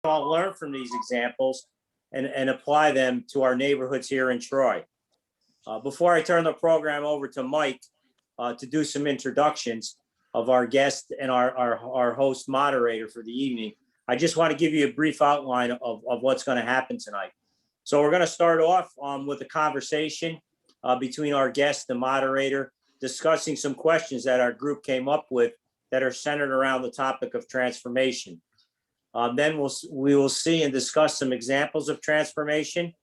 all learn from these examples and apply them to our neighborhoods here in Troy. Before I turn the program over to Mike to do some introductions of our guest and our host moderator for the evening, I just want to give you a brief outline of what's going to happen tonight. So we're going to start off with a conversation between our guest and moderator, discussing some questions that our group came up with that are centered around the topic of transformation. Then we will see and discuss some examples of transformation.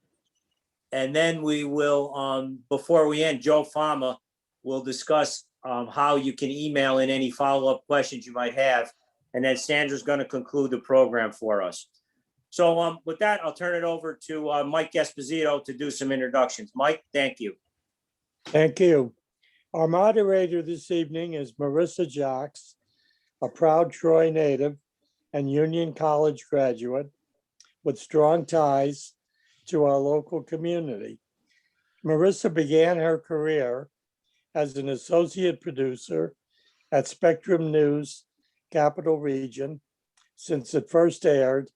And then we will, before we end, Joe Fama will discuss how you can email in any follow-up questions you might have. And then Sandra's going to conclude the program for us. So with that, I'll turn it over to Mike Esposito to do some introductions. Mike, thank you. Thank you. Our moderator this evening is Marissa Jacques, a proud Troy native and Union College graduate with strong ties to our local community. Marissa began her career as an associate producer at Spectrum News Capital Region since its first air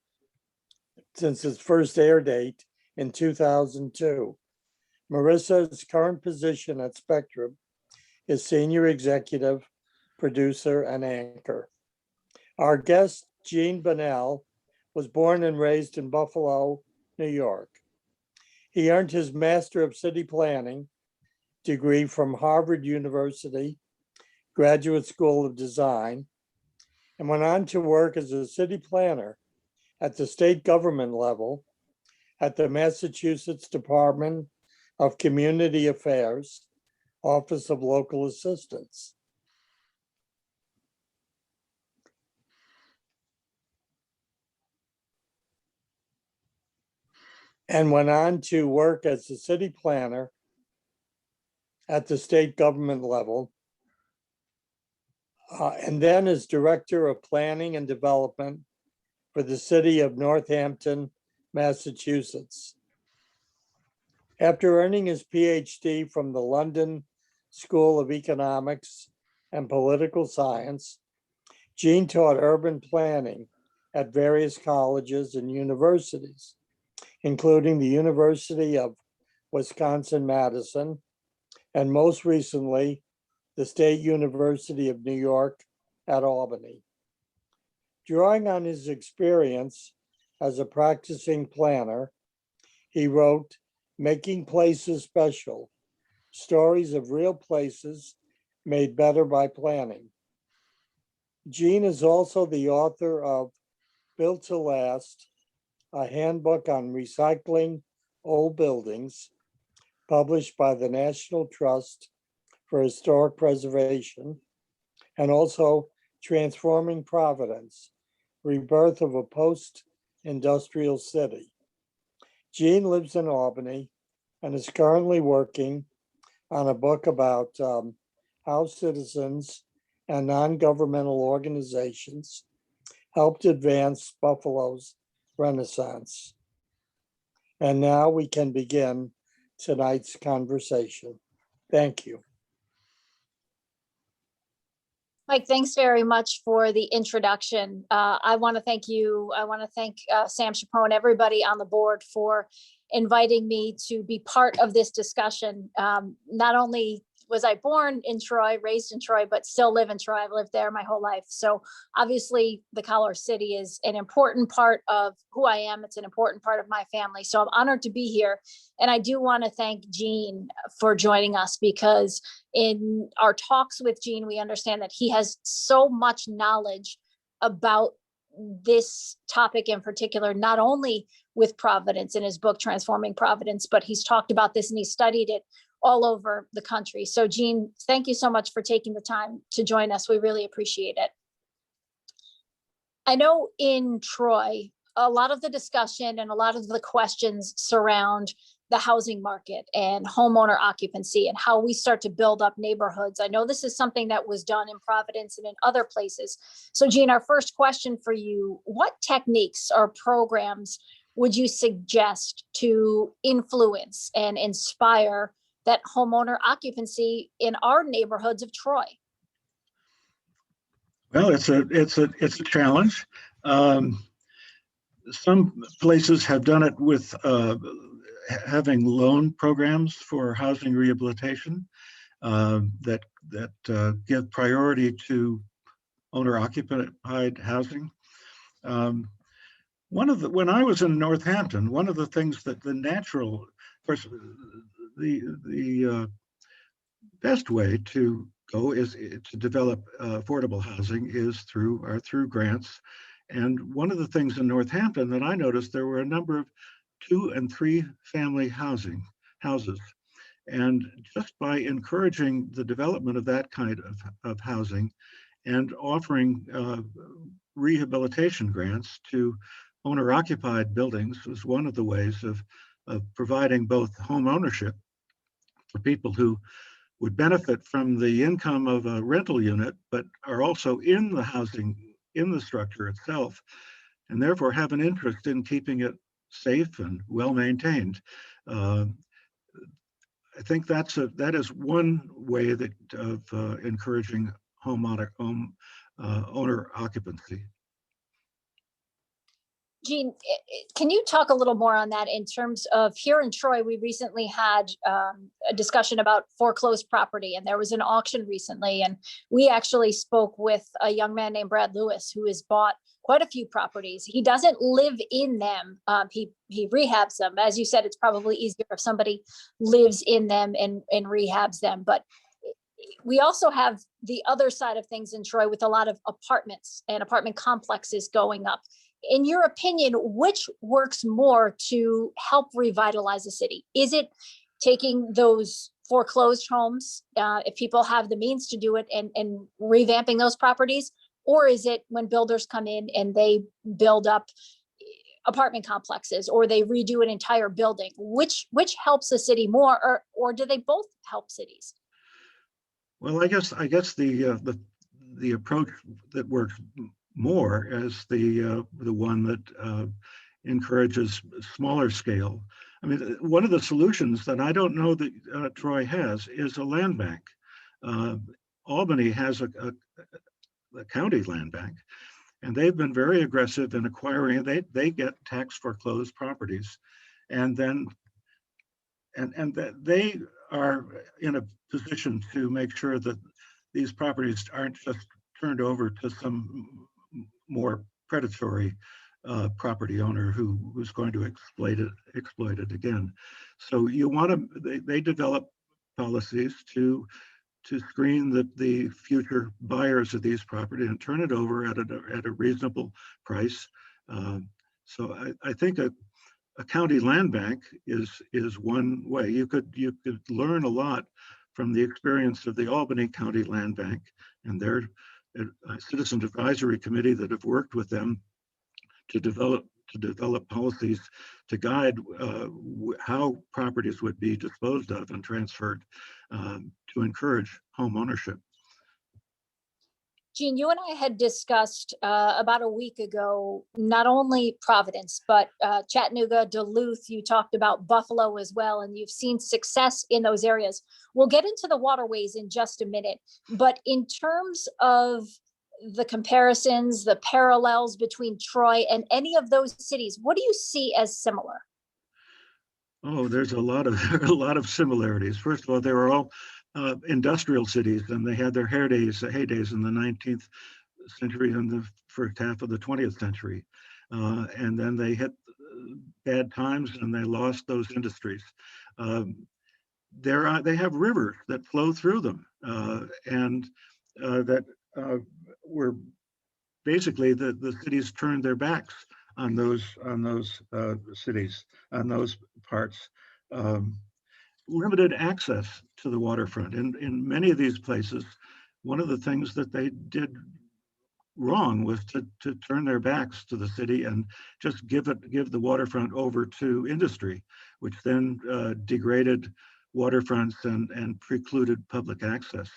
date in 2002. Marissa's current position at Spectrum is senior executive producer and anchor. Our guest, Gene Bunnell, was born and raised in Buffalo, New York. He earned his Master of City Planning degree from Harvard University Graduate School of Design and went on to work as a city planner at the state government level at the Massachusetts Department of Community Affairs, Office of Local Assistance. And went on to work as a city planner at the state government level, and then as director of planning and development for the city of Northampton, Massachusetts. After earning his PhD from the London School of Economics and Political Science, Gene taught urban planning at various colleges and universities, including the University of Wisconsin-Madison, and most recently, the State University of New York at Albany. Drawing on his experience as a practicing planner, he wrote Making Places Special, Stories of Real Places Made Better by Planning. Gene is also the author of Built to Last, a handbook on recycling old buildings, published by the National Trust for Historic Preservation, and also Transforming Providence, Rebirth of a Post-Industrial City. Gene lives in Albany and is currently working on a book about how citizens and non-governmental organizations helped advance Buffalo's Renaissance. And now we can begin tonight's conversation. Thank you. Mike, thanks very much for the introduction. I want to thank you. I want to thank Sam Chappone, everybody on the board for inviting me to be part of this discussion. Not only was I born in Troy, raised in Troy, but still live in Troy. I've lived there my whole life. So obviously the Color City is an important part of who I am. It's an important part of my family. So I'm honored to be here. And I do want to thank Gene for joining us, because in our talks with Gene, we understand that he has so much knowledge about this topic in particular, not only with Providence in his book, Transforming Providence, but he's talked about this and he studied it all over the country. So Gene, thank you so much for taking the time to join us. We really appreciate it. I know in Troy, a lot of the discussion and a lot of the questions surround the housing market and homeowner occupancy and how we start to build up neighborhoods. I know this is something that was done in Providence and in other places. So Gene, our first question for you, what techniques or programs would you suggest to influence and inspire that homeowner occupancy in our neighborhoods of Troy? Well, it's a challenge. Some places have done it with having loan programs for housing rehabilitation that give priority to owner-occupied housing. When I was in Northampton, one of the things that the best way to go is to develop affordable housing is through grants. And one of the things in Northampton that I noticed, there were a number of 2 and 3 family houses. And just by encouraging the development of that kind of housing and offering rehabilitation grants to owner-occupied buildings was one of the ways of providing both home ownership for people who would benefit from the income of a rental unit, but are also in the housing, in the structure itself, and therefore have an interest in keeping it safe and well-maintained. I think that is one way of encouraging home owner occupancy. Jean, can you talk a little more on that in terms of here in Troy, we recently had a discussion about foreclosed property, and there was an auction recently, and we actually spoke with a young man named Brad Lewis who has bought quite a few properties. He doesn't live in them. He rehabs them. As you said, it's probably easier if somebody lives in them and rehabs them. But we also have the other side of things in Troy with a lot of apartments and apartment complexes going up. In your opinion, which works more to help revitalize a city? Is it taking those foreclosed homes, if people have the means to do it, and revamping those properties? Or is it when builders come in and they build up apartment complexes or they redo an entire building? Which helps a city more, or do they both help cities? Well, I guess the approach that works more as the one that encourages smaller scale. I mean, one of the solutions that I don't know that Troy has is a land bank. Albany has a county land bank, and they've been very aggressive in acquiring. They get tax foreclosed properties, and then they are in a position to make sure that these properties aren't just turned over to some more predatory property owner who's going to exploit it again. So you want to, they develop policies to screen the future buyers of these property and turn it over at a reasonable price. So I think a county land bank is one way. You could learn a lot from the experience of the Albany County Land Bank and their citizen advisory committee that have worked with them to develop policies to guide how properties would be disposed of and transferred to encourage home ownership. Jean, you and I had discussed about a week ago, not only Providence, but Chattanooga, Duluth. You talked about Buffalo as well, and you've seen success in those areas. We'll get into the waterways in just a minute, but in terms of the comparisons, the parallels between Troy and any of those cities, what do you see as similar? Oh, there's a lot of similarities. First of all, they were all industrial cities, and they had their heydays in the 19th century and the first half of the 20th century. And then they hit bad times and they lost those industries. They have rivers that flow through them and that were basically the cities turned their backs on those cities, on those parts. Limited access to the waterfront. In many of these places, one of the things that they did wrong was to turn their backs to the city and just give the waterfront over to industry, which then degraded waterfronts and precluded public access.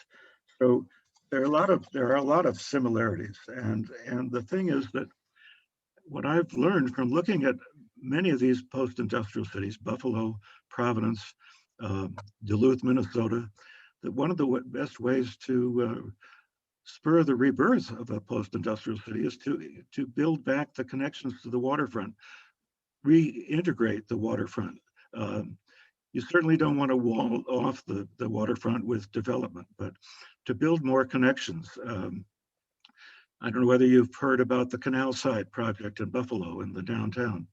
So there are a lot of similarities. And the thing is that what I've learned from looking at many of these post-industrial cities, Buffalo, Providence, Duluth, Minnesota, that one of the best ways to spur the rebirth of a post-industrial city is to build back the connections to the waterfront, reintegrate the waterfront. You certainly don't want to wall off the waterfront with development, but to build more connections. I don't know whether you've heard about the Canal Side project in Buffalo in the downtown.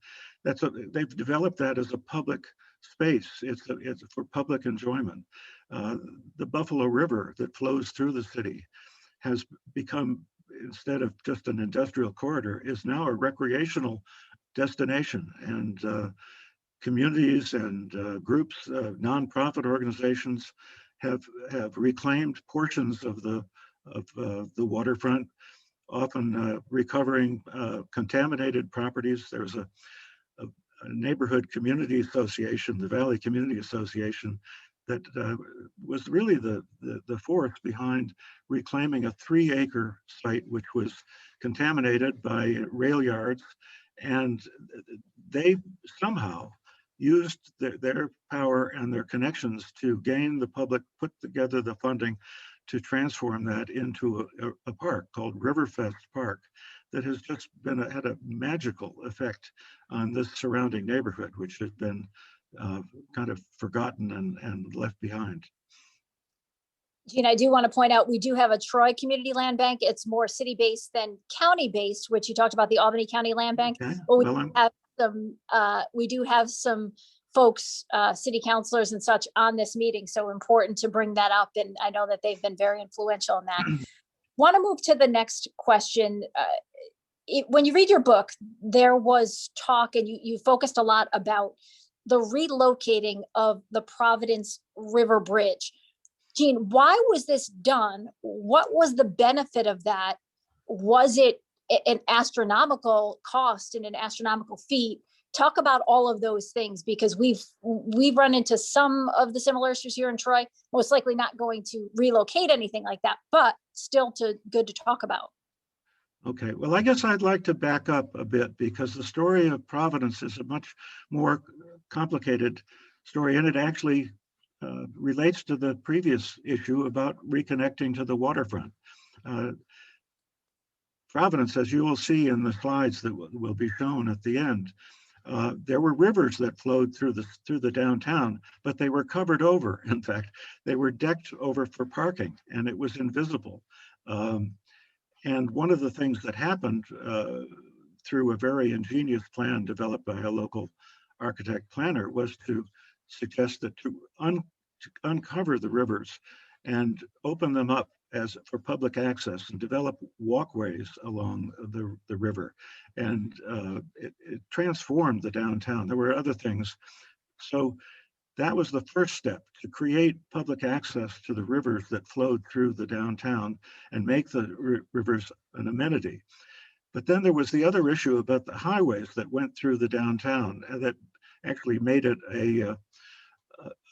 They've developed that as a public space. It's for public enjoyment. The Buffalo River that flows through the city has become, instead of just an industrial corridor, is now a recreational destination. And communities and groups, nonprofit organizations have reclaimed portions of the waterfront, often recovering contaminated properties. There's a neighborhood community association, the Valley Community Association, that was really the force behind reclaiming a 3-acre site which was contaminated by rail yards, and they somehow used their power and their connections to gain the public, put together the funding to transform that into a park called Riverfest Park that has just had a magical effect on this surrounding neighborhood, which has been kind of forgotten and left behind. Gene, I do want to point out, we do have a Troy Community Land Bank. It's more city-based than county-based, which you talked about the Albany County Land Bank. Okay. But Well, we do have some folks, city councilors and such on this meeting. So important to bring that up. And I know that they've been very influential in that. Want to move to the next question. When you read your book, there was talk, and you focused a lot about the relocating of the Providence River Bridge. Gene, why was this done? What was the benefit of that? Was it an astronomical cost and an astronomical fee? Talk about all of those things, because we've run into some of the similar issues here in Troy. Most likely not going to relocate anything like that, but still good to talk about. Okay, well, I guess I'd like to back up a bit, because the story of Providence is a much more complicated story, and it actually relates to the previous issue about reconnecting to the waterfront. Providence, as you will see in the slides that will be shown at the end, there were rivers that flowed through the downtown, but they were covered over. In fact, they were decked over for parking, and it was invisible. And one of the things that happened through a very ingenious plan developed by a local architect planner was to suggest that to uncover the rivers and open them up for public access and develop walkways along the river. And it transformed the downtown. There were other things. So that was the first step, to create public access to the rivers that flowed through the downtown and make the rivers an amenity. But then there was the other issue about the highways that went through the downtown that actually made it a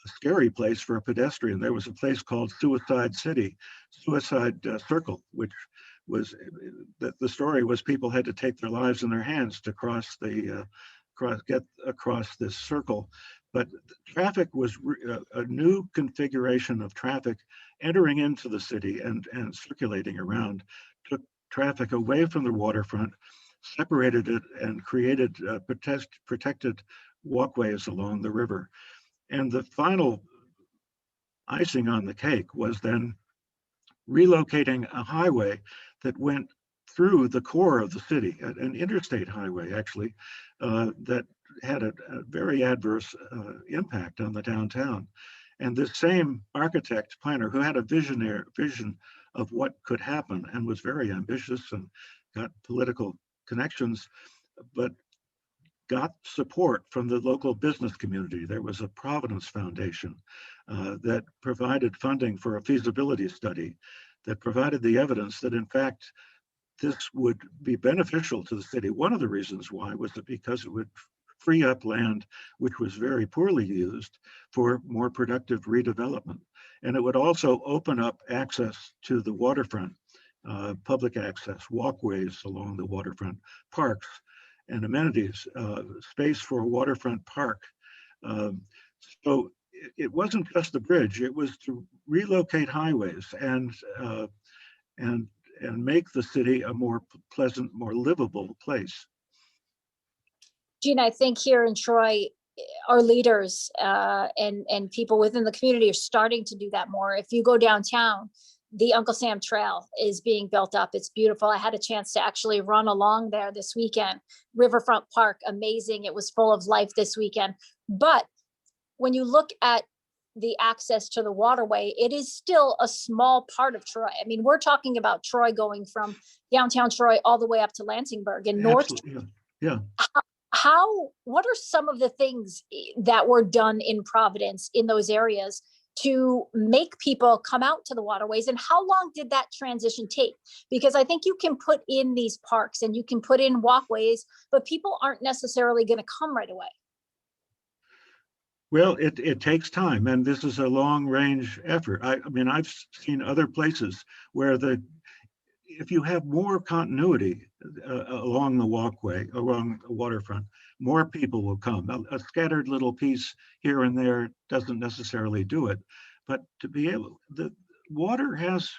scary place for a pedestrian. There was a place called Suicide Circle, which was, the story was people had to take their lives in their hands to get across this circle. But traffic was a new configuration of traffic entering into the city and circulating around, took traffic away from the waterfront, separated it, and created protected walkways along the river. And the final icing on the cake was then relocating a highway that went through the core of the city, an interstate highway actually, that had a very adverse impact on the downtown. And this same architect planner, who had a vision of what could happen and was very ambitious and got political connections, but got support from the local business community. There was a Providence Foundation that provided funding for a feasibility study that provided the evidence that, in fact, this would be beneficial to the city. One of the reasons why was that because it would free up land which was very poorly used for more productive redevelopment. And it would also open up access to the waterfront, public access, walkways along the waterfront, parks and amenities, space for a waterfront park. So it wasn't just the bridge, it was to relocate highways and and make the city a more pleasant, more livable place. Gina, I think here in Troy, our leaders and people within the community are starting to do that more. If you go downtown, the Uncle Sam Trail is being built up. It's beautiful. I had a chance to actually run along there this weekend. Riverfront Park, amazing. It was full of life this weekend. But when you look at the access to the waterway, it is still a small part of Troy. I mean, we're talking about Troy going from downtown Troy all the way up to Lansingburg and North. Absolutely, yeah. What are some of the things that were done in Providence in those areas to make people come out to the waterways, and how long did that transition take? Because I think you can put in these parks and you can put in walkways, but people aren't necessarily going to come right away. Well, it takes time, and this is a long range effort. I mean, I've seen other places where if you have more continuity along the walkway, along the waterfront, more people will come. A scattered little piece here and there doesn't necessarily do it, but to be able, the water has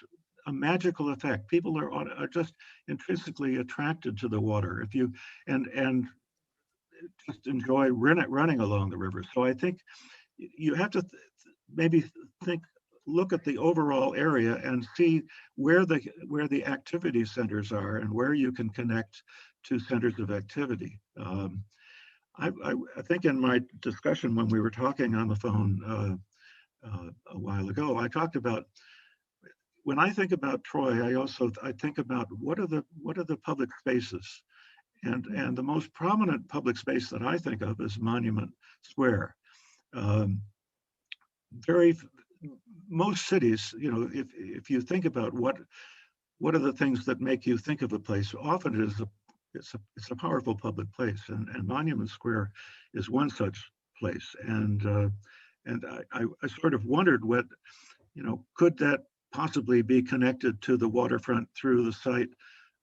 a magical effect. People are just intrinsically attracted to the water. If you and just enjoy running along the river. So I think you have to maybe look at the overall area and see where the activity centers are and where you can connect to centers of activity. I think in my discussion when we were talking on the phone a while ago, I talked about, when I think about Troy, I think about what are the public spaces, and the most prominent public space that I think of is Monument Square. Most cities, you know, if you think about what are the things that make you think of a place, often it's a powerful public place, and Monument Square is one such place. And I sort of wondered what, you know, could that possibly be connected to the waterfront through the site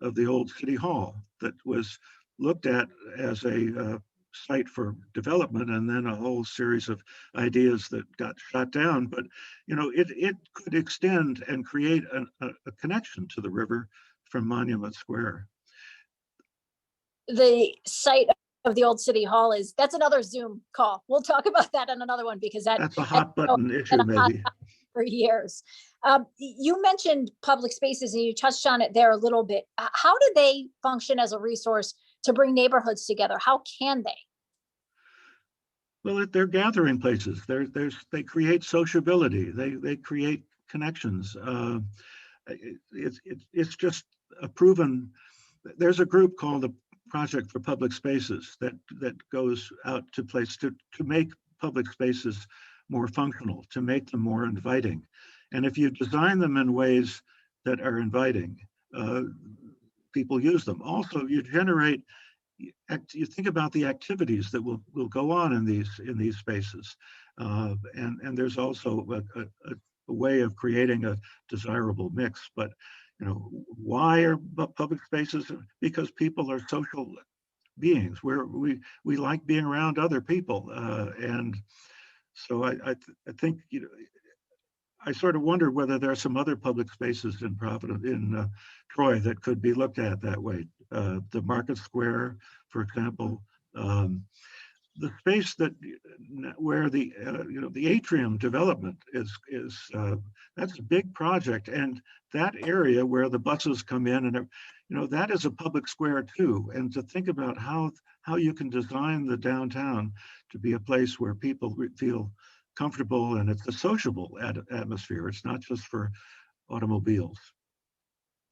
of the old City Hall that was looked at as a site for development, and then a whole series of ideas that got shot down. But you know, it could extend and create a connection to the river from Monument Square. The site of the old City Hall that's another Zoom call. We'll talk about that on another one, because that's a hot button issue maybe for years. You mentioned public spaces and you touched on it there a little bit. How do they function as a resource to bring neighborhoods together? How can they? Well, they're gathering places. They create sociability. They create connections. It's just a proven. There's a group called the Project for Public Spaces that goes out to to make public spaces more functional, to make them more inviting. And if you design them in ways that are inviting, people use them. Also, you think about the activities that will go on in these spaces, and there's also a way of creating a desirable mix. But you know, why are public spaces? Because people are social beings. We like being around other people, and so I think, you know, I sort of wonder whether there are some other public spaces in Troy that could be looked at that way. The Market Square, for example, the space where the atrium development is that's a big project, and that area where the buses come in, and you know, that is a public square too. And to think about how you can design the downtown to be a place where people feel comfortable, and it's a sociable atmosphere. It's not just for automobiles.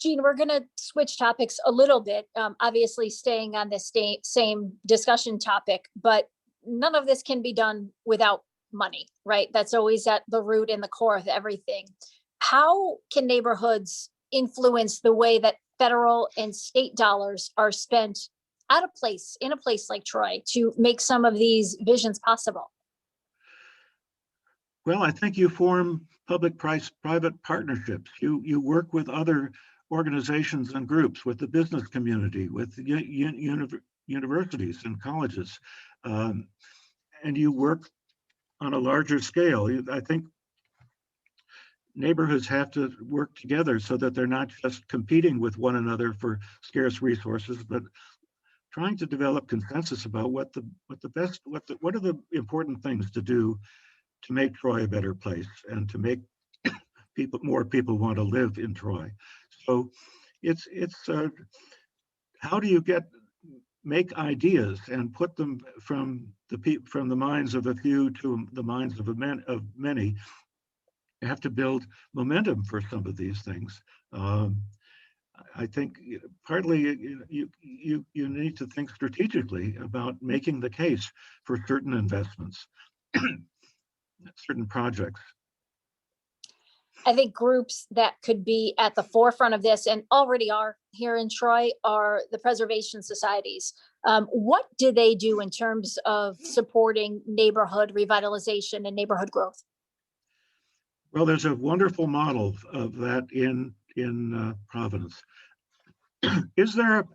Gene, we're going to switch topics a little bit, obviously staying on this same discussion topic, but none of this can be done without money, right? That's always at the root and the core of everything. How can neighborhoods influence the way that federal and state dollars are spent in a place like Troy to make some of these visions possible? Well, I think you form public-private partnerships. You work with other organizations and groups, with the business community, with universities and colleges, and you work on a larger scale. I think neighborhoods have to work together so that they're not just competing with one another for scarce resources, but trying to develop consensus about what are the important things to do to make Troy a better place and to make more people want to live in Troy. So it's how do you make ideas and put them from the minds of a few to the minds of many. You have to build momentum for some of these things. I think partly you need to think strategically about making the case for certain investments, certain projects. I think groups that could be at the forefront of this and already are here in Troy are the preservation societies. What do they do in terms of supporting neighborhood revitalization and neighborhood growth? Well, there's a wonderful model of that in Providence. Is there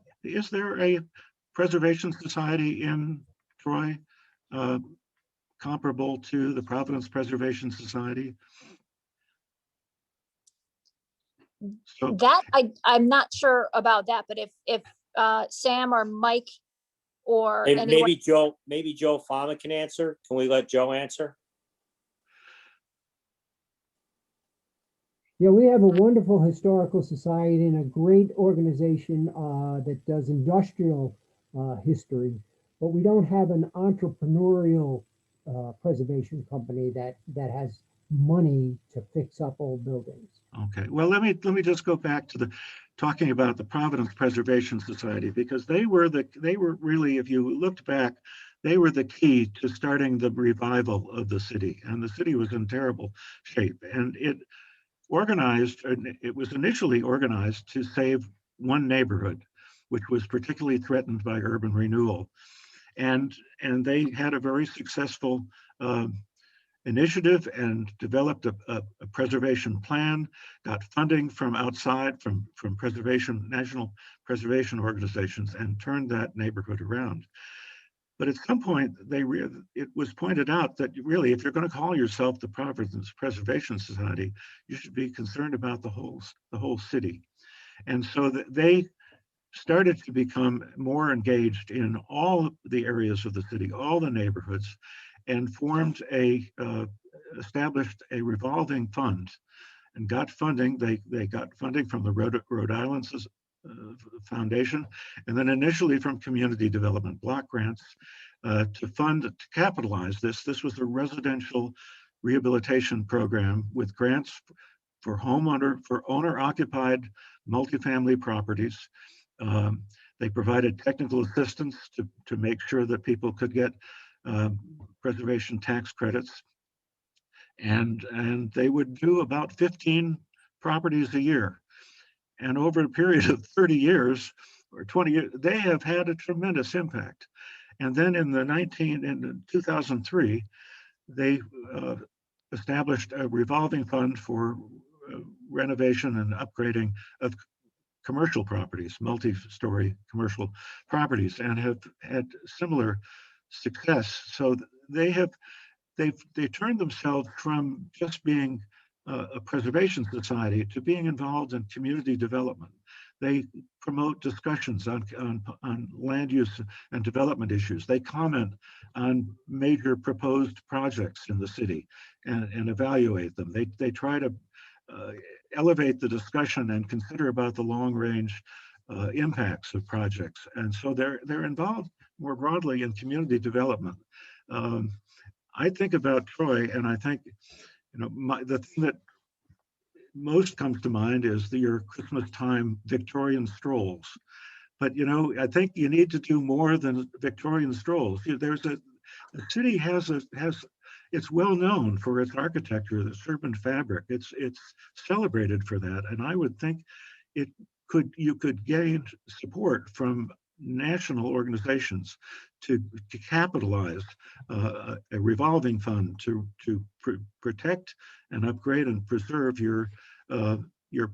a preservation society in Troy comparable to the Providence Preservation Society? So, That I'm not sure about that, but if Sam or Mike or And anyone, maybe Joe Fama can answer. Can we let Joe answer? Yeah, we have a wonderful historical society and a great organization that does industrial history, but we don't have an entrepreneurial preservation company that has money to fix up old buildings. okay, well, let me just go back to talking about the Providence Preservation Society, because they were really, if you looked back, they were the key to starting the revival of the city, and the city was in terrible shape, and it was initially organized to save one neighborhood, which was particularly threatened by urban renewal. And they had a very successful initiative and developed a preservation plan, got funding from outside, from national preservation organizations, and turned that neighborhood around. But at some point, it was pointed out that really, if you're going to call yourself the Providence Preservation Society, you should be concerned about the whole city. And so they started to become more engaged in all the areas of the city, all the neighborhoods, and established a revolving fund and got funding. They got funding from the Rhode Island Foundation, and then initially from community development block grants to capitalize this. This was a residential rehabilitation program with grants for owner-occupied multifamily properties. They provided technical assistance to make sure that people could get preservation tax credits, and they would do about 15 properties a year. And over a period of 30 years or 20 years, they have had a tremendous impact. And then in 2003, they established a revolving fund for renovation and upgrading of commercial properties, multi-story commercial properties, and have had similar success. So they turned themselves from just being a preservation society to being involved in community development. They promote discussions on land use and development issues. They comment on major proposed projects in the city and evaluate them. They try to elevate the discussion and consider about the long range impacts of projects. And so they're involved more broadly in community development. I think about Troy, and I think, the thing that most comes to mind is your Christmas time Victorian strolls. But I think you need to do more than Victorian strolls. The city it's well known for its architecture, the serpent fabric. It's celebrated for that, and I would think you could gain support from national organizations to capitalize a revolving fund to protect and upgrade and preserve your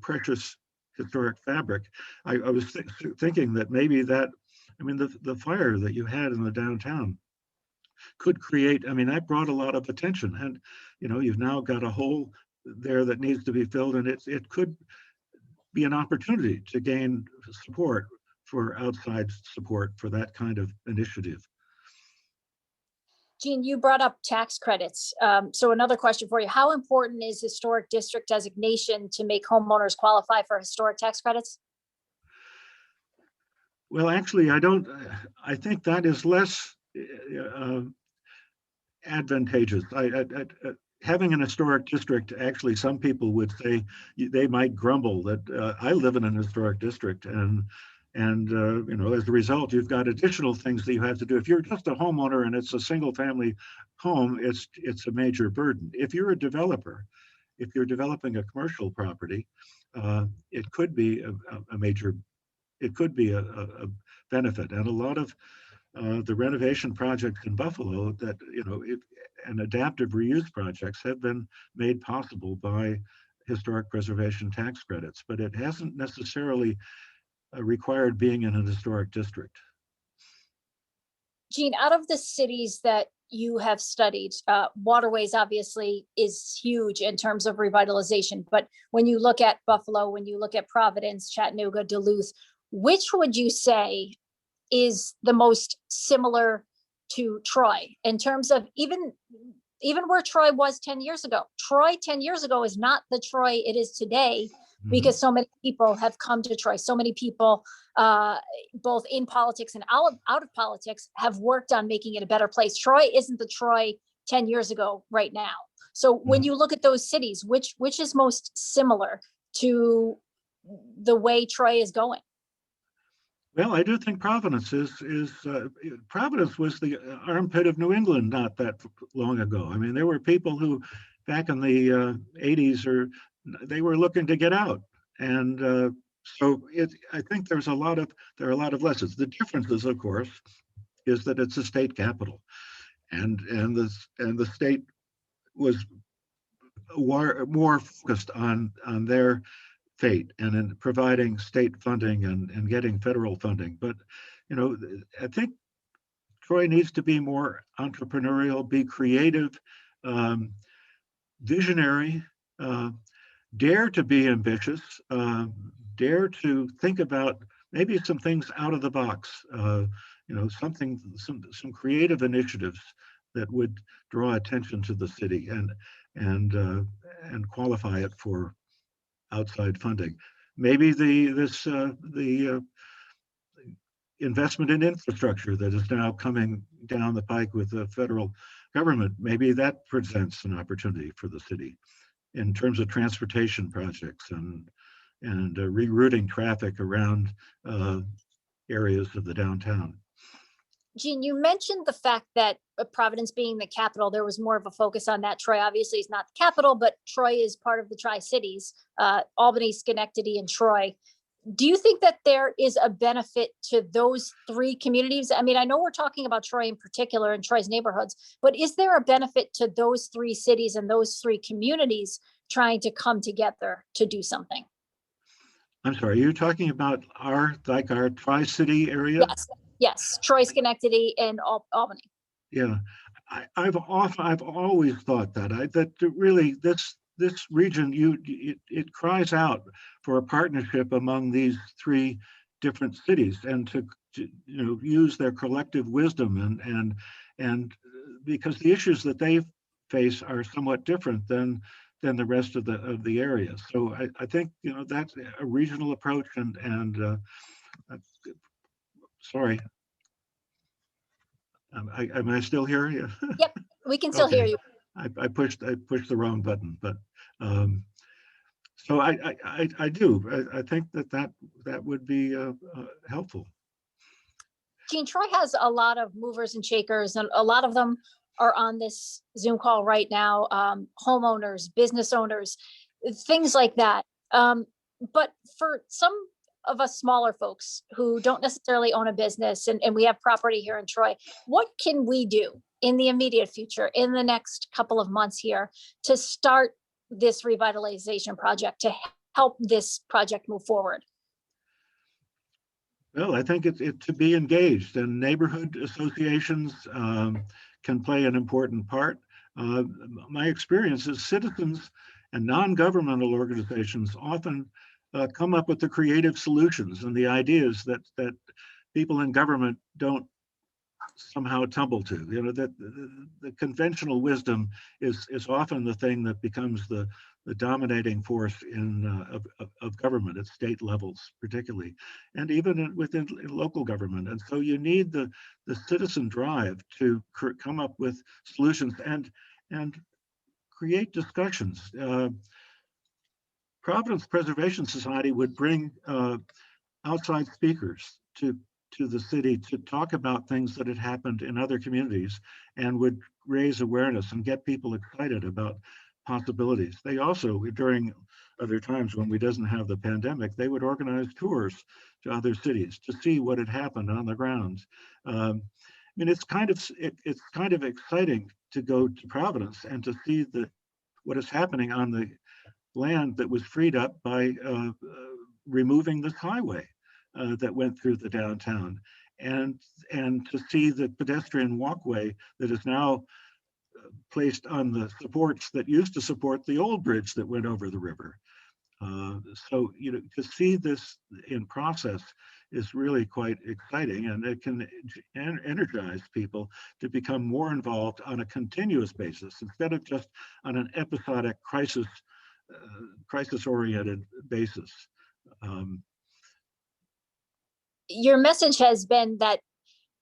precious historic fabric. I was thinking that maybe the fire that you had in the downtown could create, that brought a lot of attention, and you've now got a whole there that needs to be filled, and it could be an opportunity to gain support for outside support for that kind of initiative. Jean, you brought up tax credits. So another question for you. How important is historic district designation to make homeowners qualify for historic tax credits? Well, actually, I think that is less advantageous. Having an historic district, actually, some people would say, they might grumble that I live in an historic district, and you know, as a result, you've got additional things that you have to do. If you're just a homeowner and it's a single family home, it's a major burden. If you're a developer, if you're developing a commercial property, it could be a major, it could be a benefit. And a lot of the renovation projects in Buffalo that, you know, and adaptive reuse projects have been made possible by historic preservation tax credits, but it hasn't necessarily required being in an historic district. Jean, out of the cities that you have studied, waterways obviously is huge in terms of revitalization, but when you look at Buffalo, when you look at Providence, Chattanooga, Duluth, which would you say is the most similar to Troy in terms of even where Troy was 10 years ago? Troy 10 years ago is not the Troy it is today, because so many people have come to Troy. So many people, both in politics and out of politics, have worked on making it a better place. Troy isn't the Troy 10 years ago right now. So when you look at those cities, which is most similar to the way Troy is going? Well, I do think Providence Providence was the armpit of New England not that long ago. I mean, there were people who back in the 80s they were looking to get out, and so I think there are a lot of lessons. The differences, of course, is that it's a state capital, and the state was more focused on their fate and in providing state funding and getting federal funding. But you know, I think Troy needs to be more entrepreneurial, be creative, visionary. Dare to be ambitious, dare to think about maybe some things out of the box, you know, some creative initiatives that would draw attention to the city and qualify it for outside funding. Maybe the investment in infrastructure that is now coming down the pike with the federal government, maybe that presents an opportunity for the city in terms of transportation projects and rerouting traffic around areas of the downtown. Jean, you mentioned the fact that Providence being the capital, there was more of a focus on that. Troy obviously is not the capital, but Troy is part of the Tri-Cities, Albany, Schenectady, and Troy. Do you think that there is a benefit to those three communities? I mean, I know we're talking about Troy in particular and Troy's neighborhoods, but is there a benefit to those three cities and those three communities trying to come together to do something? I'm sorry, you're talking about our Tri-City area? Yes, Troy, Schenectady, and Albany. Yeah, I've always thought that really this region, it cries out for a partnership among these three different cities, and to you know, use their collective wisdom and because the issues that they face are somewhat different than the rest of the area. So I think, you know, that's a regional approach, and sorry. Am I still here? Yeah. Yep, we can still hear you. I pushed the wrong button, but so I do. I think that would be helpful. Jean, Troy has a lot of movers and shakers, and a lot of them are on this Zoom call right now. Homeowners, business owners, things like that. But for some of us smaller folks who don't necessarily own a business and we have property here in Troy, what can we do in the immediate future, in the next couple of months here, to start this revitalization project, to help this project move forward? Well, I think it's to be engaged, and neighborhood associations can play an important part. My experience is citizens And non-governmental organizations often come up with the creative solutions and the ideas that people in government don't somehow tumble to. You know, that the conventional wisdom is often the thing that becomes the dominating force of government at state levels, particularly, and even within local government. And so you need the citizen drive to come up with solutions and create discussions. Providence Preservation Society would bring outside speakers to the city to talk about things that had happened in other communities and would raise awareness and get people excited about possibilities. They also, during other times when we doesn't have the pandemic, they would organize tours to other cities to see what had happened on the ground. I mean, it's kind of exciting to go to Providence and to see what is happening on the land that was freed up by removing this highway that went through the downtown, and to see the pedestrian walkway that is now placed on the supports that used to support the old bridge that went over the river. So, you know, to see this in process is really quite exciting, and it can energize people to become more involved on a continuous basis instead of just on an episodic crisis-oriented basis. Your message has been that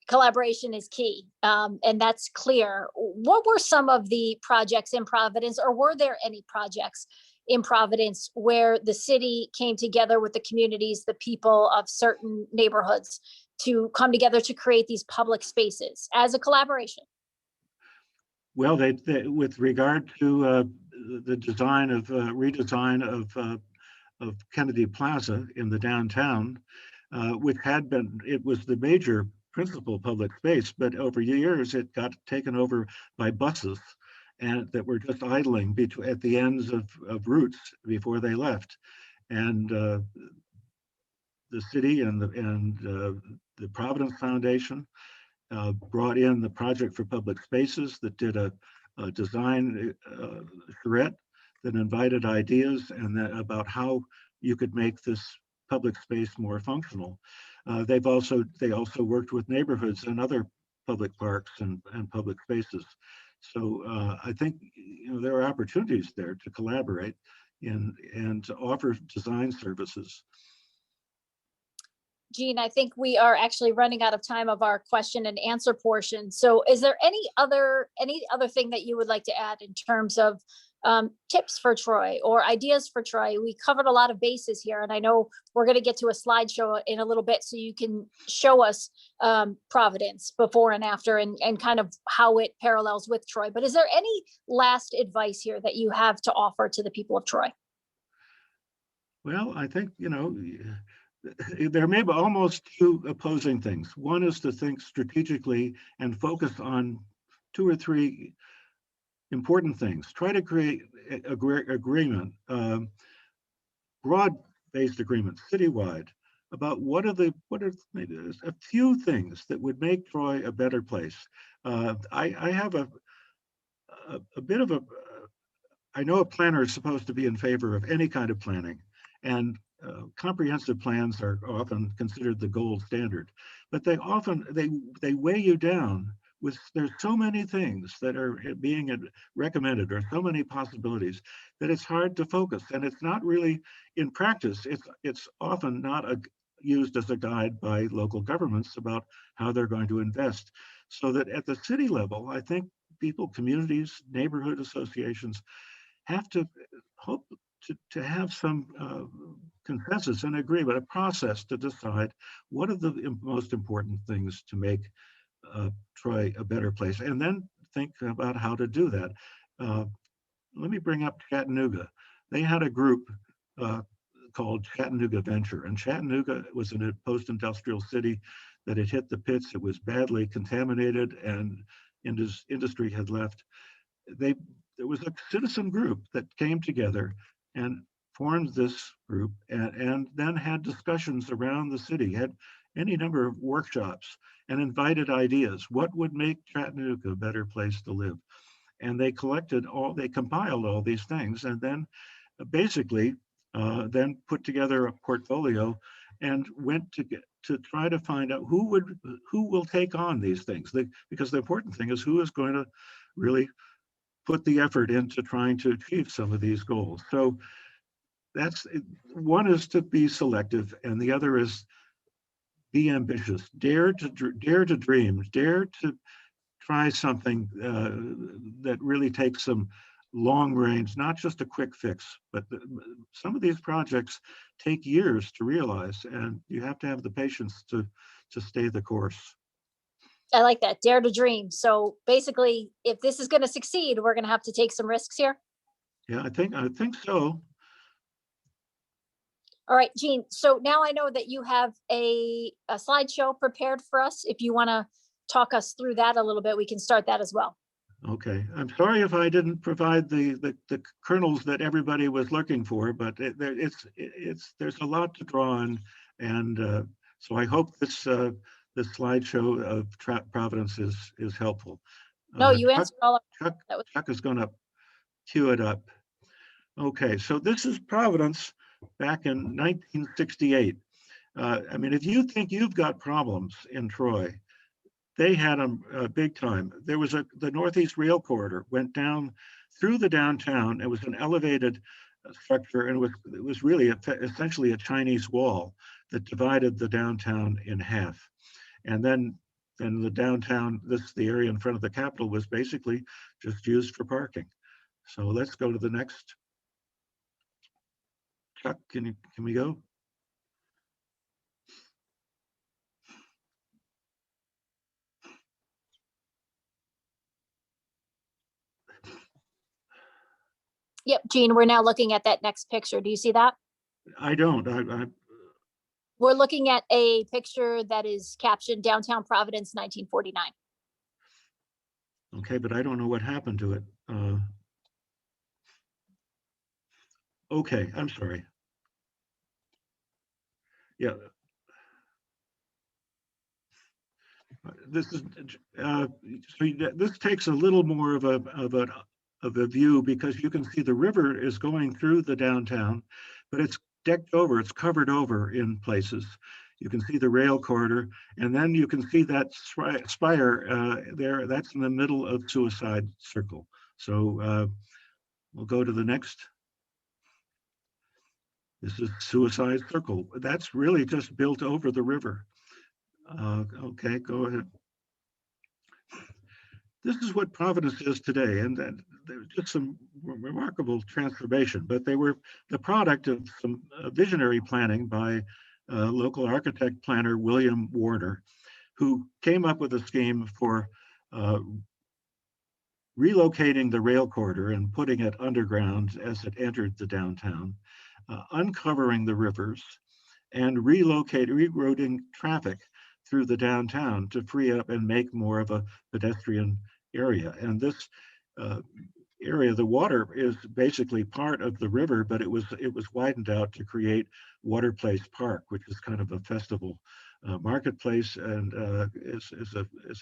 collaboration is key, and that's clear. What were some of the projects in Providence, or were there any projects in Providence where the city came together with the communities, the people of certain neighborhoods, to come together to create these public spaces as a collaboration? Well, they with regard to the redesign of Kennedy Plaza in the downtown, which it was the major principal public space, but over years it got taken over by buses and that were just idling at the ends of routes before they left. And the city and the Providence Foundation brought in the Project for Public Spaces that did a design charrette that invited ideas about how you could make this public space more functional. They also worked with neighborhoods and other public parks and public spaces. So I think, you know, there are opportunities there to collaborate and to offer design services. Jean, I think we are actually running out of time of our question and answer portion. So is there any other thing that you would like to add in terms of tips for Troy or ideas for Troy? We covered a lot of bases here, and I know we're going to get to a slideshow in a little bit so you can show us Providence before and after and kind of how it parallels with Troy. But is there any last advice here that you have to offer to the people of Troy? Well, I think, you know, there may be almost two opposing things. One is to think strategically and focus on 2 or 3 important things. Try to create agreement, broad-based agreement, citywide, about what are maybe a few things that would make Troy a better place. I have a bit of I know a planner is supposed to be in favor of any kind of planning, and comprehensive plans are often considered the gold standard, but they weigh you down with, there's so many things that are being recommended, or so many possibilities, that it's hard to focus. And it's not really, in practice, it's often not used as a guide by local governments about how they're going to invest. So that at the city level, I think people, communities, neighborhood associations have to hope to have some consensus and agreement, a process to decide what are the most important things to make Troy a better place, and then think about how to do that. Let me bring up Chattanooga. They had a group called Chattanooga Venture, and Chattanooga was in a post-industrial city that had hit the pits. It was badly contaminated, and industry had left. There was a citizen group that came together and formed this group, and then had discussions around the city, had any number of workshops, and invited ideas. What would make Chattanooga a better place to live? and they compiled all these things, and then basically then put together a portfolio and went to try to find out who will take on these things. Because the important thing is who is going to really put the effort into trying to achieve some of these goals. So one is to be selective, and the other is be ambitious. Dare to dream. Dare to try something that really takes some long range, not just a quick fix. But some of these projects take years to realize, and you have to have the patience to stay the course. I like that. Dare to dream. So basically, if this is going to succeed, we're going to have to take some risks here. Yeah, I think so. All right, Jean. So now I know that you have a slideshow prepared for us. If you want to talk us through that a little bit, we can start that as well. Okay, I'm sorry if I didn't provide the kernels that everybody was looking for, but there's a lot to draw on, and so I hope this slideshow of Providence is helpful. No, you answered all of that. Chuck is going to cue it up. Okay, so this is Providence back in 1968. I mean, if you think you've got problems in Troy, they had them big time. There was the Northeast Rail Corridor went down through the downtown. It was an elevated structure, and it was really essentially a Chinese wall that divided the downtown in half. And then the downtown, the area in front of the Capitol, was basically just used for parking. So let's go to the next. Chuck, can we go? Yep, Jean, we're now looking at that next picture. Do you see that? I don't. We're looking at a picture that is captioned Downtown Providence, 1949. Okay, but I don't know what happened to it. Okay, I'm sorry. Yeah. This is so this takes a little more of a view, because you can see the river is going through the downtown, but it's decked over, it's covered over in places. You can see the rail corridor, and then you can see that spire there. That's in the middle of Suicide Circle. So we'll go to the next. This is Suicide Circle. That's really just built over the river. Okay, go ahead. This is what Providence is today, and there's just some remarkable transformation, but they were the product of some visionary planning by local architect planner William Warner, who came up with a scheme for relocating the rail corridor and putting it underground as it entered the downtown, uncovering the rivers, and rerouting traffic through the downtown to free up and make more of a pedestrian area. And this area, the water is basically part of the river, but it was widened out to create Water Place Park, which is kind of a festival marketplace, and is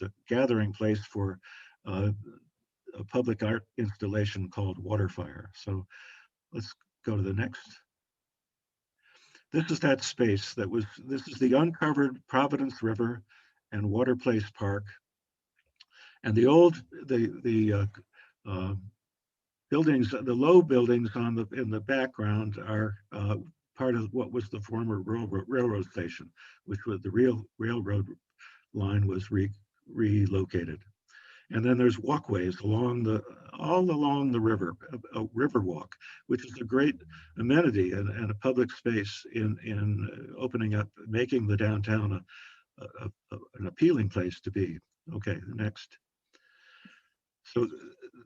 a gathering place for a public art installation called Waterfire. So let's go to the next. This is that space this is the uncovered Providence River and Water Place Park. And the buildings, the low buildings in the background are part of what was the former railroad station, which was the railroad line was relocated. And then there's walkways all along the river, a river walk, which is a great amenity and a public space in opening up, making the downtown an appealing place to be. Okay, the next. So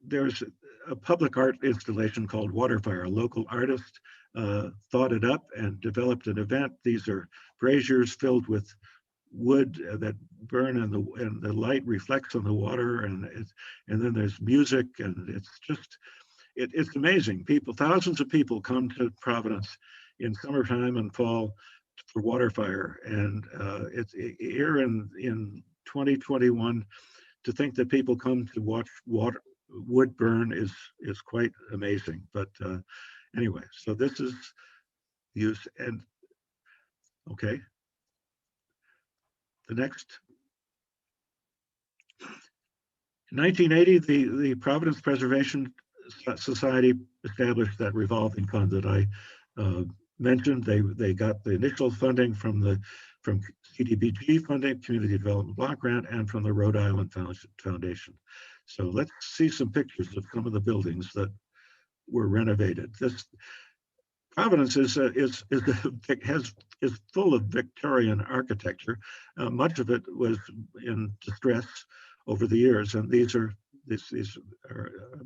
there's a public art installation called Waterfire. A local artist thought it up and developed an event. These are braziers filled with wood that burn, and the light reflects on the water, and then there's music, and it's amazing. Thousands of people come to Providence in summertime and fall for Waterfire, and it's here in 2021. To think that people come to watch wood burn is quite amazing. But anyway, so this is use. And okay, the next. In 1980, the Providence Preservation Society established that revolving fund that I mentioned. They got the initial funding from CDBG funding, Community Development Block Grant, and from the Rhode Island Foundation. So let's see some pictures of some of the buildings that were renovated. This Providence is full of Victorian architecture. Much of it was in distress over the years, and these are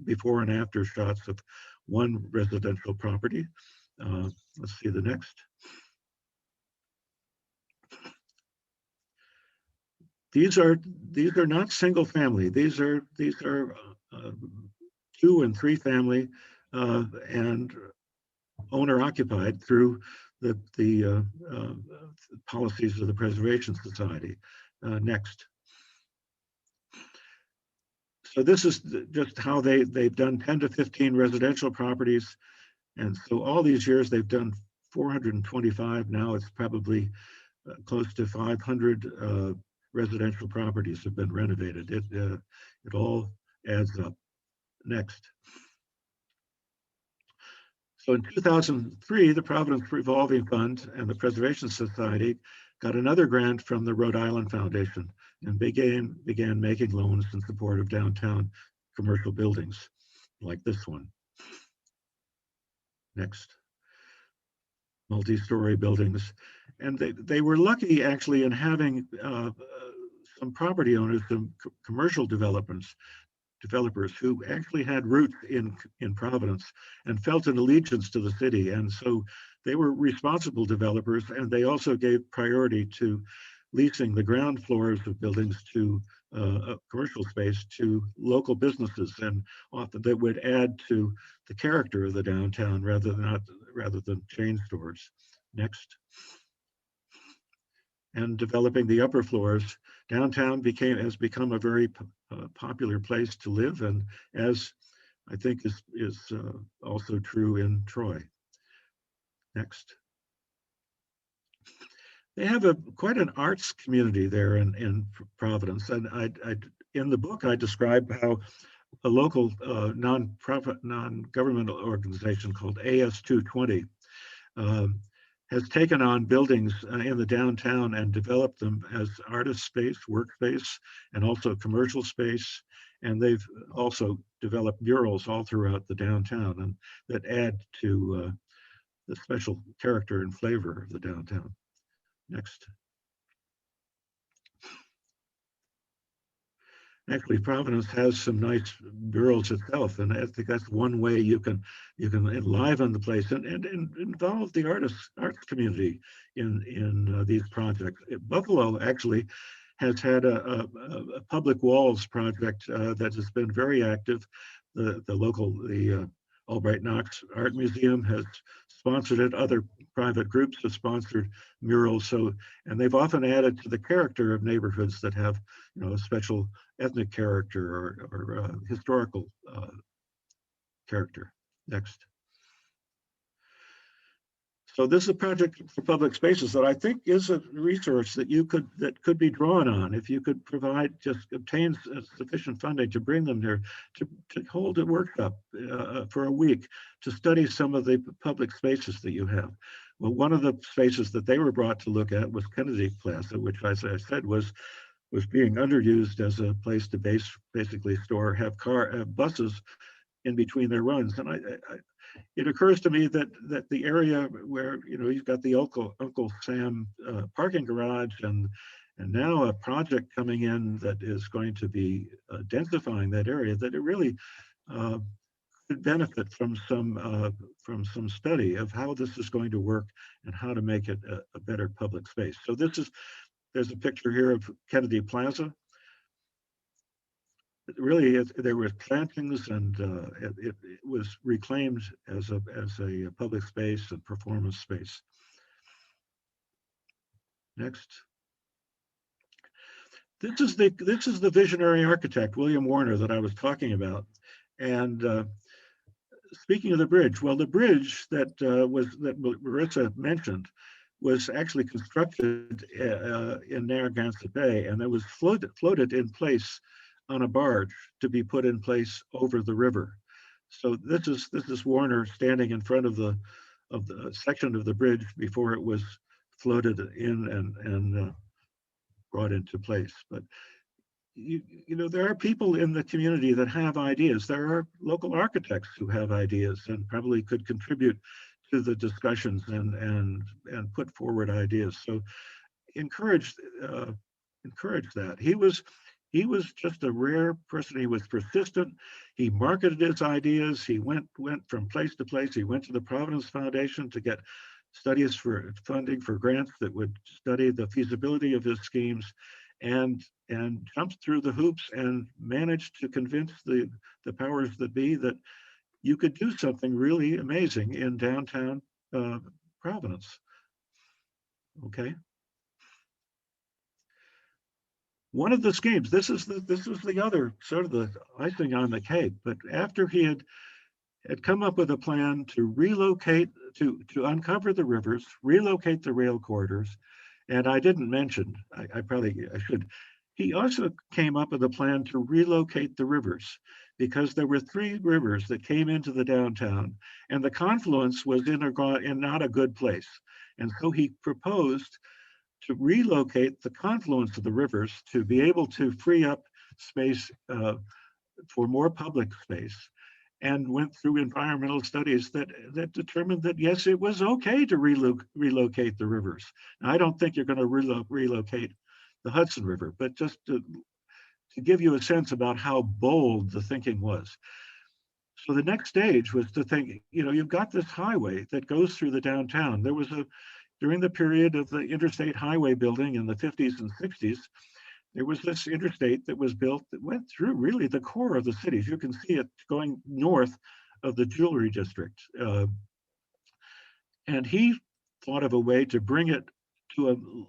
before and after shots of one residential property. Let's see the next. These are not single family. These are 2 and 3 family and owner occupied through the policies of the Preservation Society. Next. So this is just how they've done 10 to 15 residential properties. And so all these years they've done 425. Now it's probably close to 500 residential properties have been renovated. It all adds up. Next. So in 2003, the Providence Revolving Fund and the Preservation Society got another grant from the Rhode Island Foundation and began making loans in support of downtown commercial buildings like this one. Next. Multi-story buildings. And they were lucky actually in having some property owners, some commercial developers who actually had roots in Providence and felt an allegiance to the city. And so they were responsible developers, and they also gave priority to leasing the ground floors of buildings to commercial space to local businesses, and often that would add to the character of the downtown rather than chain stores. Next. And developing the upper floors, downtown has become a very popular place to live, and as I think is also true in Troy. Next. They have quite an arts community there in Providence, and in the book I describe how a local non-profit, non-governmental organization called AS220 has taken on buildings in the downtown and developed them as artist space, workspace, and also commercial space. And they've also developed murals all throughout the downtown and that add to the special character and flavor of the downtown. Next. Actually, Providence has some nice murals itself, and I think that's one way you can enliven the place and involve the arts community in these projects. Buffalo actually has had a public walls project that has been very active. The Albright Knox Art Museum has sponsored it. Other private groups have sponsored murals. And they've often added to the character of neighborhoods that have, a special ethnic character or historical character. Next. So this is a project for public spaces that I think is a resource that could be drawn on if you could obtain sufficient funding to bring them there to hold a workshop for a week to study some of the public spaces that you have. Well, one of the spaces that they were brought to look at was Kennedy Plaza, which, as I said, was being underused as a place to basically have buses in between their runs. And it occurs to me that the area where you've got the Uncle Sam parking garage and now a project coming in that is going to be densifying that area, that it really could benefit from some study of how this is going to work and how to make it a better public space. So there's a picture here of Kennedy Plaza. Really, there were plantings, and it was reclaimed as a public space and performance space. Next. this is the visionary architect, William Warner, that I was talking about. And speaking of the bridge, well, the bridge that Marissa mentioned was actually constructed in Narragansett Bay, and it was floated in place on a barge to be put in place over the river. So this is Warner standing in front of the section of the bridge before it was floated in and brought into place. But you know, there are people in the community that have ideas. There are local architects who have ideas and probably could contribute to the discussions and put forward ideas. So encourage that. He was just a rare person. He was persistent. He marketed his ideas. He went from place to place. He went to the Providence Foundation to get studies for funding for grants that would study the feasibility of his schemes, and jumped through the hoops and managed to convince the powers that be that you could do something really amazing in downtown Providence. Okay. One of the schemes, this was the other sort of the icing on the cake, but after he had come up with a plan to relocate, to uncover the rivers, relocate the rail corridors, and I didn't mention, I should, he also came up with a plan to relocate the rivers, because there were 3 rivers that came into the downtown, and the confluence was in not a good place. And so he proposed to relocate the confluence of the rivers to be able to free up space for more public space, and went through environmental studies that determined that, yes, it was okay to relocate the rivers. Now, I don't think you're going to relocate the Hudson River, but just to give you a sense about how bold the thinking was. So the next stage was to think, you know, you've got this highway that goes through the downtown. There was during the period of the interstate highway building in the 50s and 60s, there was this interstate that was built that went through really the core of the cities. You can see it going north of the jewelry district. And he thought of a way to bring it to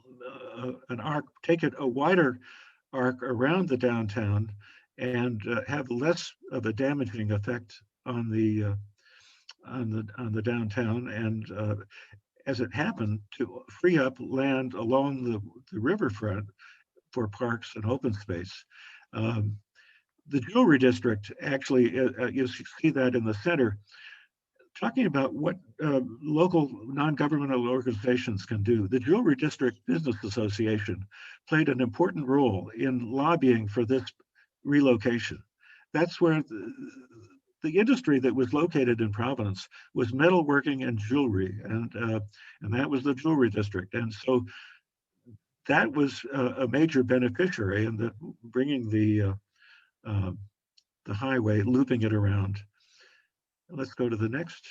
an arc, take it a wider arc around the downtown, and have less of a damaging effect on the downtown. And as it happened, to free up land along the riverfront for parks and open space. The jewelry district, actually, you see that in the center, talking about what local non-governmental organizations can do. The Jewelry District Business Association played an important role in lobbying for this relocation. That's where the industry that was located in Providence was metalworking and jewelry, and that was the Jewelry District. And so that was a major beneficiary in bringing the highway, looping it around. Let's go to the next.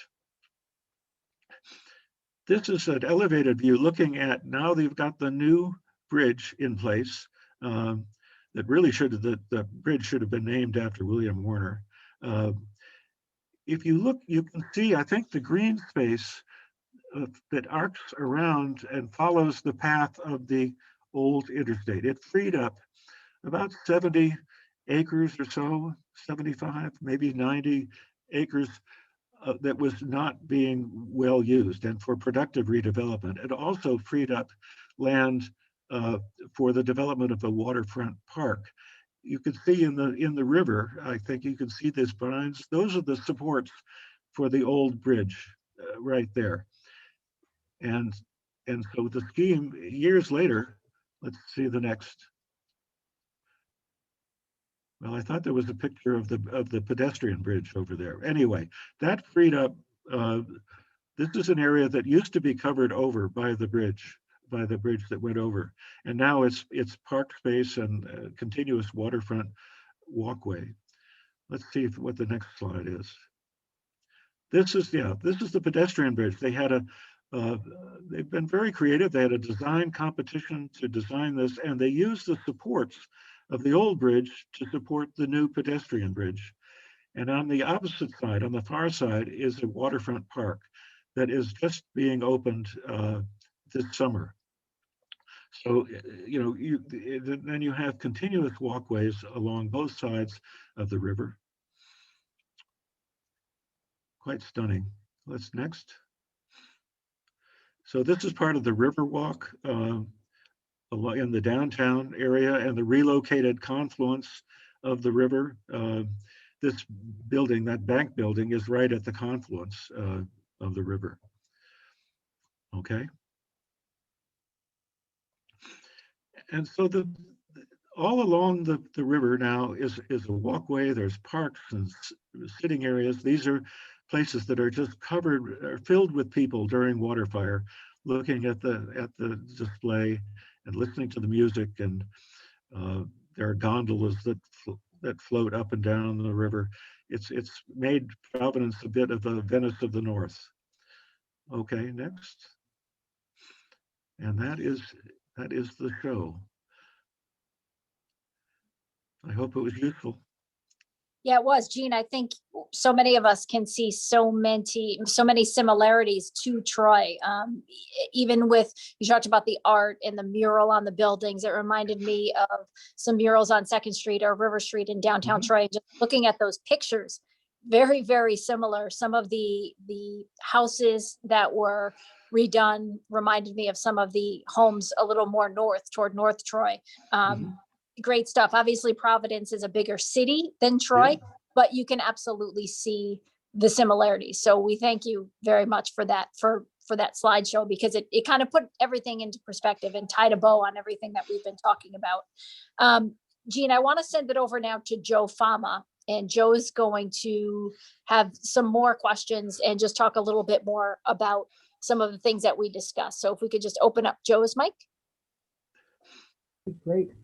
This is an elevated view looking at, now they've got the new bridge in place. That really the bridge should have been named after William Warner. If you look, you can see, I think, the green space that arcs around and follows the path of the old interstate. It freed up about 70 acres or so, 75, maybe 90 acres that was not being well used and for productive redevelopment. It also freed up land for the development of a waterfront park. You can see in the river, I think you can see these brines. Those are the supports for the old bridge right there. And so the scheme, years later, let's see the next. Well, I thought there was a picture of the pedestrian bridge over there. Anyway, that freed up. This is an area that used to be covered over by the bridge that went over, and now it's park space and continuous waterfront walkway. Let's see what the next slide is. This is the pedestrian bridge. They had they've been very creative. They had a design competition to design this, and they used the supports of the old bridge to support the new pedestrian bridge. And on the opposite side, on the far side, is a waterfront park that is just being opened this summer. So, then you have continuous walkways along both sides of the river. Quite stunning. Let's next. So this is part of the river walk in the downtown area and the relocated confluence of the river. This building, that bank building, is right at the confluence of the river. Okay. And so all along the river now is a walkway. There's parks and sitting areas. These are places that are just covered, are filled with people during water fire, looking at the display and listening to the music. And there are gondolas that float up and down the river. It's made Providence a bit of a Venice of the North. Okay, next. And that is the show. I hope it was useful. Yeah, it was, Gene. I think so many of us can see so many similarities to Troy. Even with, you talked about the art and the mural on the buildings. It reminded me of some murals on 2nd Street or River Street in downtown Troy. Just looking at those pictures, very, very similar. Some of the houses that were redone reminded me of some of the homes a little more north, toward North Troy. Great stuff. Obviously, Providence is a bigger city than Troy, but you can absolutely see the similarities. So we thank you very much for that, for that slideshow, because it kind of put everything into perspective and tied a bow on everything that we've been talking about. Gene, I want to send it over now to Joe Fama, and Joe's going to have some more questions and just talk a little bit more about some of the things that we discussed. So if we could just open up Joe's mic. Great.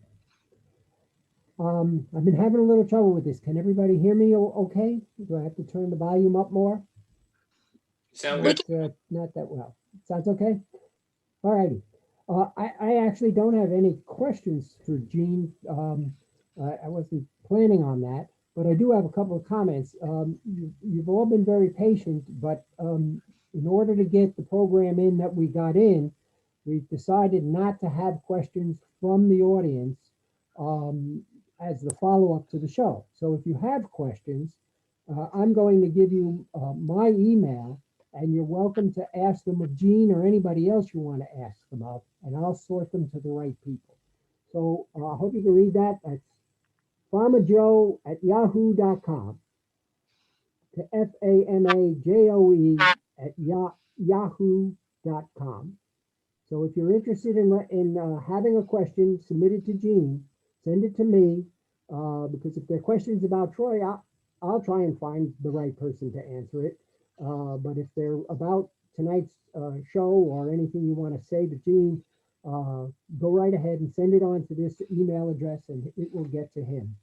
I've been having a little trouble with this. Can everybody hear me okay? Do I have to turn the volume up more? Sound We good? Not that well. Sounds okay? All righty. I actually don't have any questions for Gene. I wasn't planning on that, but I do have a couple of comments. You've all been very patient, but in order to get the program in that we got in, we've decided not to have questions from the audience as the follow-up to the show. So if you have questions, I'm going to give you my email, and you're welcome to ask them of Gene or anybody else you want to ask them of, and I'll sort them to the right people. So I hope you can read that. That's famajoe@yahoo.com to famajoe@yahoo.com. So if you're interested in having a question submitted to Gene, send it to me, because if there are questions about Troy, I'll try and find the right person to answer it. But if they're about tonight's show or anything you want to say to Gene, go right ahead and send it on to this email address, and it will get to him.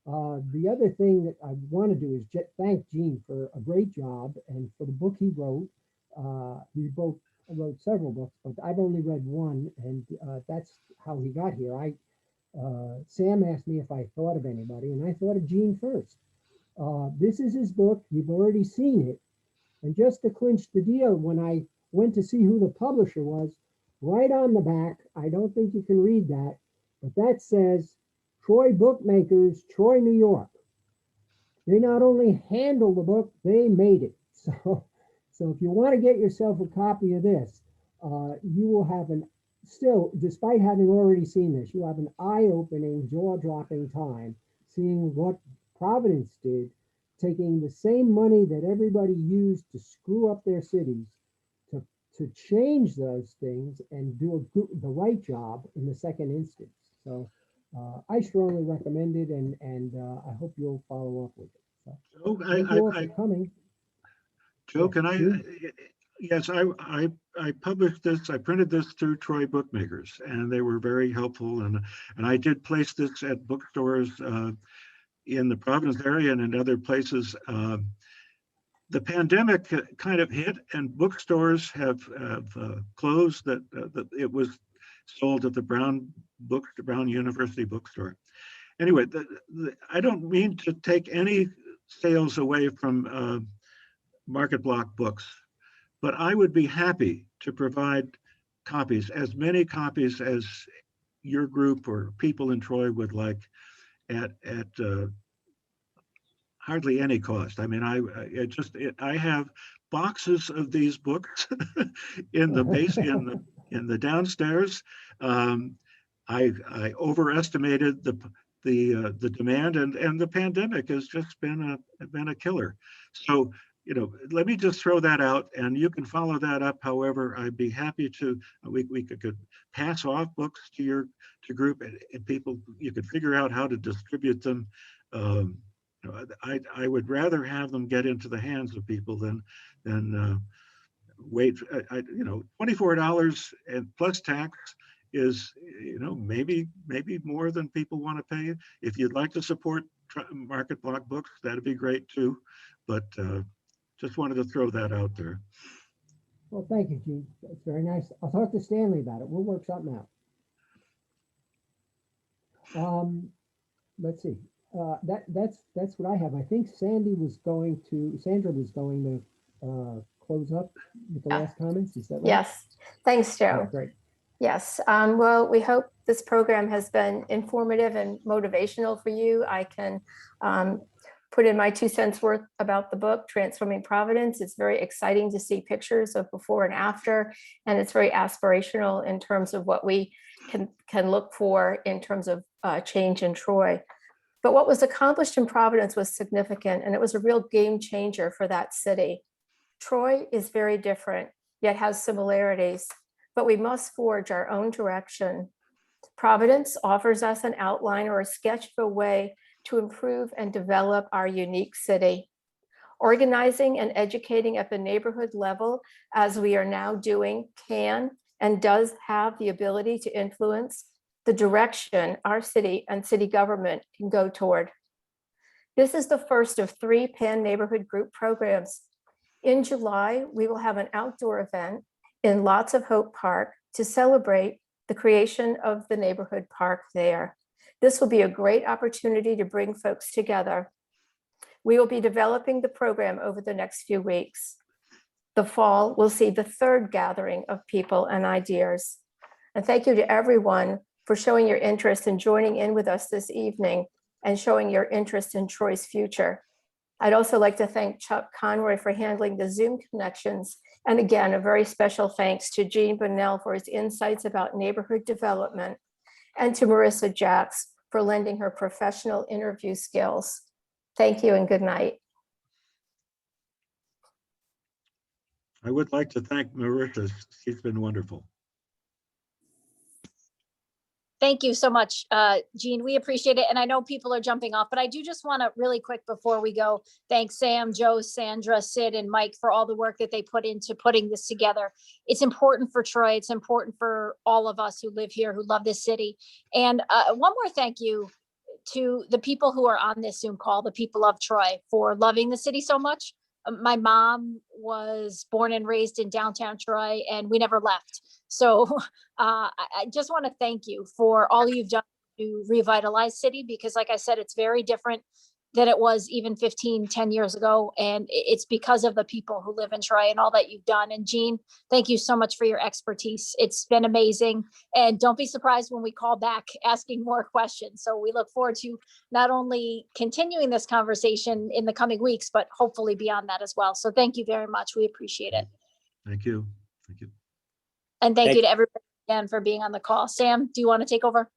The other thing that I want to do is thank Gene for a great job and for the book he wrote. He wrote several books, but I've only read one, and that's how he got here. Sam asked me if I thought of anybody, and I thought of Gene first. This is his book. You've already seen it. And just to clinch the deal, when I went to see who the publisher was, right on the back, I don't think you can read that, but that says Troy Bookmakers, Troy, New York. They not only handle the book, they made it. So if you want to get yourself a copy of this, you will have despite having already seen this, you have an eye-opening, jaw-dropping time seeing what Providence did, taking the same money that everybody used to screw up their cities to change those things and do the right job in the second instance. So I strongly recommend it, and I hope you'll follow up with it. So, thank you all for coming. Joe, Yeah, can I? Gene? Yes, I published this. I printed this through Troy Bookmakers, and they were very helpful. And I did place this at bookstores in the Providence area and in other places. The pandemic kind of hit, and bookstores have closed. That it was sold at the Brown University bookstore. Anyway, I don't mean to take any sales away from Market Block books, but I would be happy to provide copies, as many copies as your group or people in Troy would like, at hardly any cost. I mean, I have boxes of these books in the base in the downstairs. I overestimated the demand, and the pandemic has just been a killer. So, you know, let me just throw that out, and you can follow that up. However, I'd be happy to. We could pass off books to group, and people. You could figure out how to distribute them. You know, I would rather have them get into the hands of people than wait. You know, $24 and plus tax is, you know, maybe more than people want to pay. If you'd like to support Market Block Books, that'd be great too. But just wanted to throw that out there. Well, thank you, Gene. That's very nice. I'll talk to Stanley about it. We'll work something out. Let's see. That's what I have. I think Sandra was going to close up with the last comments. Is that right? Yes. Thanks, Joe. Oh, great. Yes. Well, we hope this program has been informative and motivational for you. I can put in my 2 cents worth about the book, Transforming Providence. It's very exciting to see pictures of before and after, and it's very aspirational in terms of what we can look for in terms of change in Troy. But what was accomplished in Providence was significant, and it was a real game changer for that city. Troy is very different, yet has similarities, but we must forge our own direction. Providence offers us an outline or a sketch of a way to improve and develop our unique city. Organizing and educating at the neighborhood level, as we are now doing, can and does have the ability to influence the direction our city and city government can go toward. This is the first of 3 pan-neighborhood group programs. In July, we will have an outdoor event in Lots of Hope Park to celebrate the creation of the neighborhood park there. This will be a great opportunity to bring folks together. We will be developing the program over the next few weeks. The fall will see the 3rd gathering of people and ideas. And thank you to everyone for showing your interest in joining in with us this evening and showing your interest in Troy's future. I'd also like to thank Chuck Conroy for handling the Zoom connections. And again, a very special thanks to Gene Bunnell for his insights about neighborhood development, and to Marissa Jacques for lending her professional interview skills. Thank you and good night. I would like to thank Marissa. She's been wonderful. Thank you so much, Gene. We appreciate it. And I know people are jumping off, but I do just want to really quick before we go, thank Sam, Joe, Sandra, Sid, and Mike for all the work that they put into putting this together. It's important for Troy. It's important for all of us who live here, who love this city. And one more thank you to the people who are on this Zoom call, the people of Troy, for loving the city so much. My mom was born and raised in downtown Troy, and we never left. So I just want to thank you for all you've done to revitalize city, because like I said, it's very different than it was even 10 years ago. And it's because of the people who live in Troy and all that you've done. And Gene, thank you so much for your expertise. It's been amazing. And don't be surprised when we call back asking more questions. So we look forward to not only continuing this conversation in the coming weeks, but hopefully beyond that as well. So thank you very much. We appreciate it. Thank you. Thank you. And thank you to everybody again for being on the call. Sam, do you want to take over?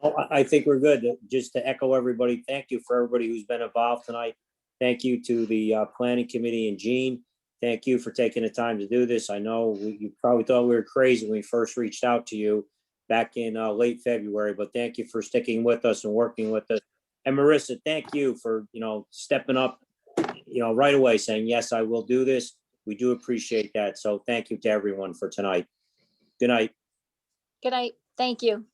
Oh, I think we're good. Just to echo everybody, thank you for everybody who's been involved tonight. Thank you to the planning committee and Gene. Thank you for taking the time to do this. I know you probably thought we were crazy when we first reached out to you back in late February, but thank you for sticking with us and working with us. And Marissa, thank you for, stepping up, right away saying, yes, I will do this. We do appreciate that. So thank you to everyone for tonight. Good night. Good night. Thank you.